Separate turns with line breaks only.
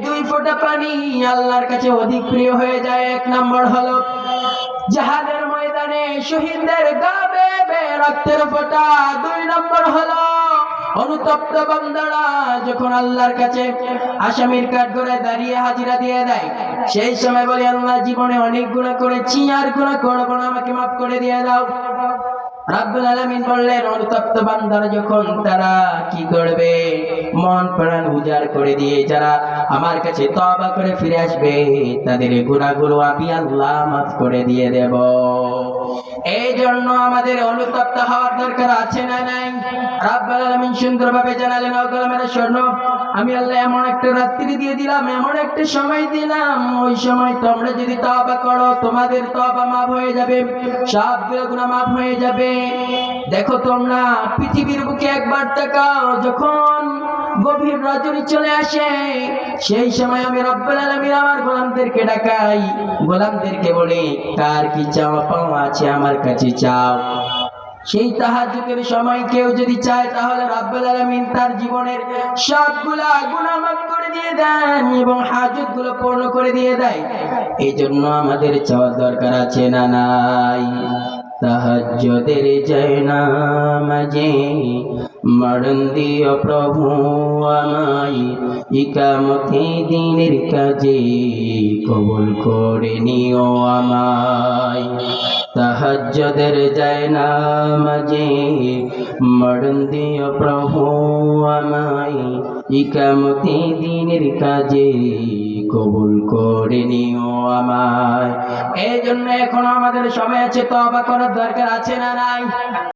দুই ফোঁটা পানি আল্লাহর কাছে অধিক প্রিয় হয়ে যায়। এক নম্বর হলো জিহাদের ময়দানে শহীদদের গা বেয়ে বেয়ে রক্তের ফোঁটা। দুই নম্বর হলো অনুতপ্ত বান্দারা যখন আল্লাহর কাছে আসামির কাঠগড়ায় দাঁড়িয়ে হাজিরা দিয়ে দেয়, সেই সময় বলে আল্লাহ জীবনে অনেক গুনাহ করেছি, আর গুনাহ করব না, আমাকে মাফ করে দিয়ে দাও। রাব্বুল আলামিন বললেন অনুতপ্ত বান্দারা যখন তারা কি করবে, মন প্রাণ উজাড় করে দিয়ে যারা আমার কাছে তওবা করে ফিরে আসবে তাদের গুনাহগুলো আমি আল্লাহ মাফ করে দিয়ে দেব। এই জন্য আমাদের অনুতপ্ত হওয়ার দরকার আছে না নাই? রাব্বুল আলামিন সুন্দরভাবে জানালেন, ও গোলামেরা শোনো, আমি আল্লাহ এমন একটা রাত্রি দিয়ে দিলাম, এমন একটা সময় দিলাম, ওই সময় তোমরা যদি তওবা করো তোমাদের তওবা মাফ হয়ে যাবে, সবগুলো গুনাহ মাফ হয়ে যাবে। দেখো তোমরা পৃথিবীর বুকে একবার তাকাও, যখন গভীর রজনী চলে আসে সেই সময় আমি রব্বুল আলামিন আমার গোলামদেরকে ডাকাই, গোলামদেরকে বলি কার কি চাওয়া পাওয়া আছে আমার কাছে চাও। সেই তাহাজ্জুদের সময় কেউ যদি চায় তাহলে রব্বুল আলামিন তার জীবনের সবগুলা গুনাহ মাফ করে দিয়ে দেন এবং হাজতগুলো পূর্ণ করে দিয়ে দেয়। এই জন্য আমাদের চাওয়ার দরকার আছে না নাই? তাহাজ্জুদের জায়নামাজে মরণ দিও প্রভু আমায়, ইকামতে দ্বীনের কাজে কবুল করে নিও আমায়। তাহাজ্জুদের জায়নামাজে মরণ দিও প্রভু আমায়, ইকামতে দ্বীনের কাজে কবুল করে নিও আমায়। এই জন্য এখন আমাদের সময় আছে, তওবা করার দরকার আছে না নাই?